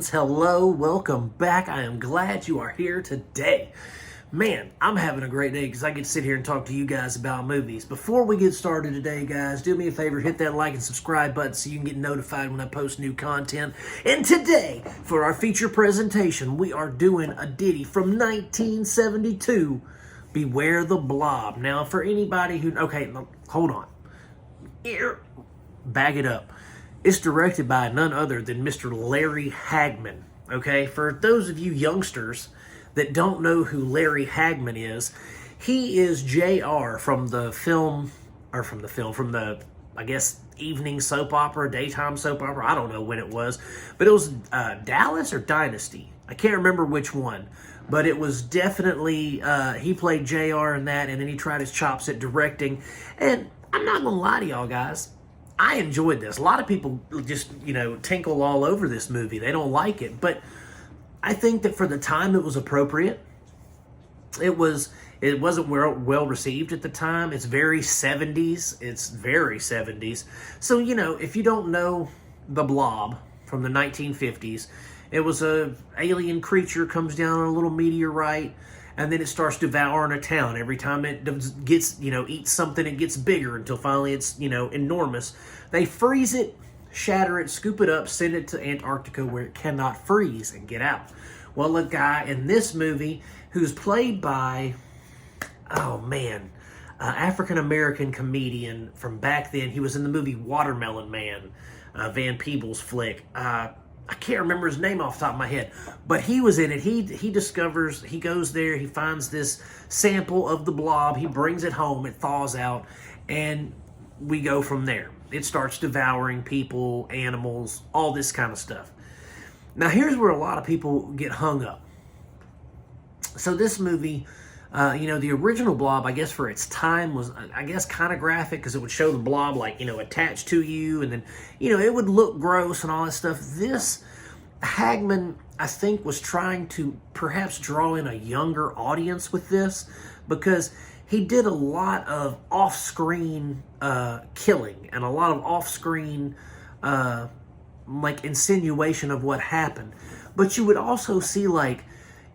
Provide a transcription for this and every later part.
fans. Hello, welcome back. I am glad you are here today. Man, I'm having a great day because I get to sit here and talk to you guys about movies. Before we get started today, guys, do me a favor, hit that like and subscribe button so you can get notified when I post new content. And today, for our feature presentation, we are doing a ditty from 1972, Beware the Blob. Now, for anybody who... Okay, hold on. Bag it up. It's directed by none other than Mr. Larry Hagman. Okay, for those of you youngsters that don't know who Larry Hagman is, he is JR from the I guess, evening soap opera, daytime soap opera. I don't know when it was, but it was Dallas or Dynasty. I can't remember which one, but it was definitely, he played JR in that, and then he tried his chops at directing, and I'm not gonna lie to y'all guys, I enjoyed this. A lot of people just, tinkle all over this movie. They don't like it, but I think that for the time it was appropriate. It wasn't well received at the time. It's very 70s. It's very 70s. So, if you don't know the Blob from the 1950s, it was a alien creature comes down on a little meteorite, and then it starts devouring a town. Every time it gets, eats something, it gets bigger until finally it's, enormous. They freeze it, shatter it, scoop it up, send it to Antarctica where it cannot freeze and get out. Well, a guy in this movie who's played by, African-American comedian from back then. He was in the movie Watermelon Man, Van Peebles flick. I can't remember his name off the top of my head, but he was in it. He goes there, he finds this sample of the blob, he brings it home, it thaws out, and we go from there. It starts devouring people, animals, all this kind of stuff. Now, here's where a lot of people get hung up. So this movie, the original Blob, I guess for its time, was, I guess, kind of graphic because it would show the blob, attached to you, and then, it would look gross and all that stuff. This, Hagman, I think, was trying to perhaps draw in a younger audience with this because he did a lot of off-screen killing and a lot of off-screen, insinuation of what happened. But you would also see,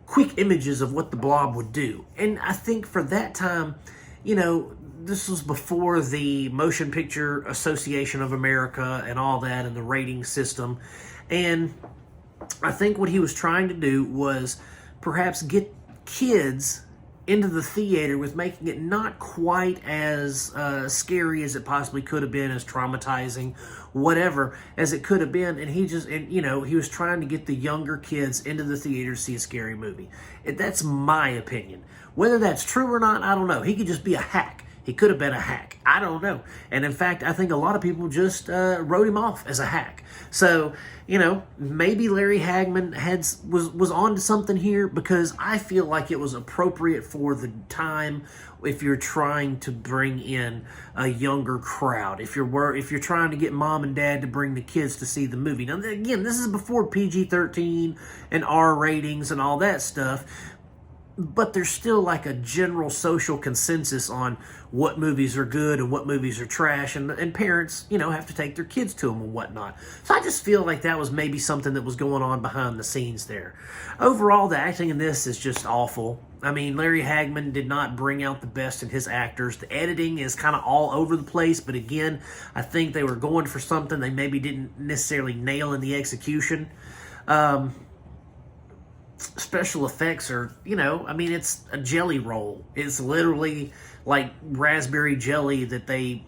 quick images of what the blob would do. And I think for that time, this was before the Motion Picture Association of America and all that and the rating system. And I think what he was trying to do was perhaps get kids into the theater with making it not quite as scary as it possibly could have been, as traumatizing, whatever, as it could have been. And he was trying to get the younger kids into the theater to see a scary movie. That's my opinion. Whether that's true or not, I don't know. He could just be a hack. He could have been a hack. I don't know. And in fact, I think a lot of people just wrote him off as a hack. So, maybe Larry Hagman was on to something here, because I feel like it was appropriate for the time if you're trying to bring in a younger crowd. If you're trying to get mom and dad to bring the kids to see the movie. Now, again, this is before PG-13 and R ratings and all that stuff. But there's still a general social consensus on what movies are good and what movies are trash, and parents, have to take their kids to them and whatnot. So I just feel like that was maybe something that was going on behind the scenes there. Overall, the acting in this is just awful. I mean, Larry Hagman did not bring out the best in his actors. The editing is kind of all over the place, but again, I think they were going for something they maybe didn't necessarily nail in the execution. Special effects are, it's a jelly roll. It's literally like raspberry jelly that they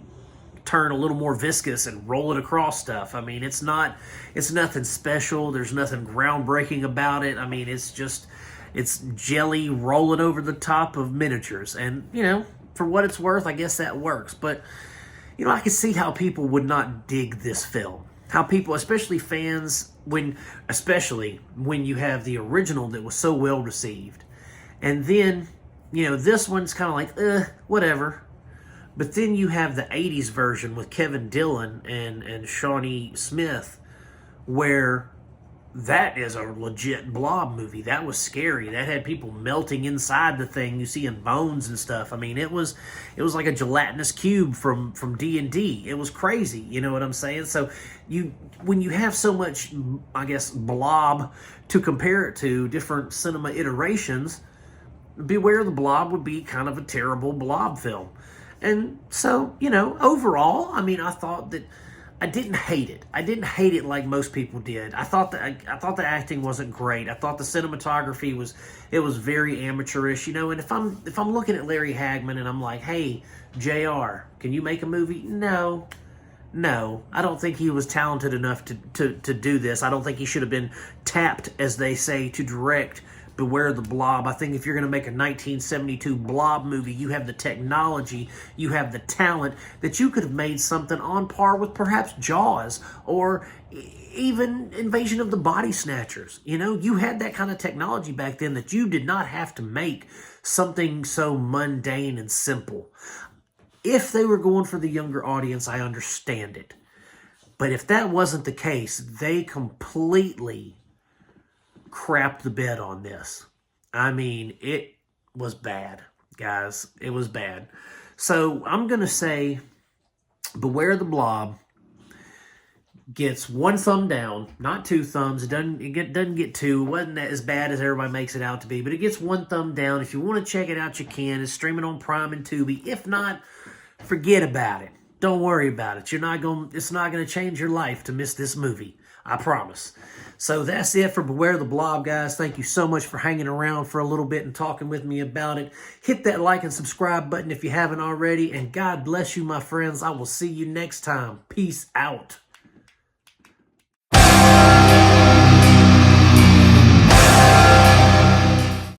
turn a little more viscous and roll it across stuff. I mean, it's nothing special. There's nothing groundbreaking about it. I mean, it's jelly rolling over the top of miniatures. And, for what it's worth, I guess that works. But, I can see how people would not dig this film. How people, especially fans, especially when you have the original that was so well received, and then this one's kind of like whatever, but then you have the 80s version with Kevin Dillon and Shawnee Smith, where that is a legit Blob movie. That was scary. That had people melting inside the thing. You see in bones and stuff. I mean, it was like a gelatinous cube from D&D. It was crazy. You know what I'm saying? So when you have so much, I guess, Blob to compare it to, different cinema iterations, Beware the Blob would be kind of a terrible Blob film. And so, overall, I mean, I thought that I didn't hate it. I didn't hate it like most people did. I thought the acting wasn't great. I thought the cinematography was very amateurish, And if I'm looking at Larry Hagman and I'm like, hey, JR, can you make a movie? No, I don't think he was talented enough to do this. I don't think he should have been tapped, as they say, to direct Beware the Blob. I think if you're going to make a 1972 Blob movie, you have the technology, you have the talent, that you could have made something on par with perhaps Jaws or even Invasion of the Body Snatchers. You had that kind of technology back then that you did not have to make something so mundane and simple. If they were going for the younger audience, I understand it. But if that wasn't the case, they completely crapped the bed on this. I mean, it was bad, guys. It was bad. So I'm going to say Beware the Blob gets 1 thumb down, not 2 thumbs. It doesn't get 2. It wasn't as bad as everybody makes it out to be, but it gets 1 thumb down. If you want to check it out, you can. It's streaming on Prime and Tubi. If not, forget about it. Don't worry about it. It's not going to change your life to miss this movie. I promise. So that's it for Beware the Blob, guys. Thank you so much for hanging around for a little bit and talking with me about it. Hit that like and subscribe button if you haven't already. And God bless you, my friends. I will see you next time. Peace out.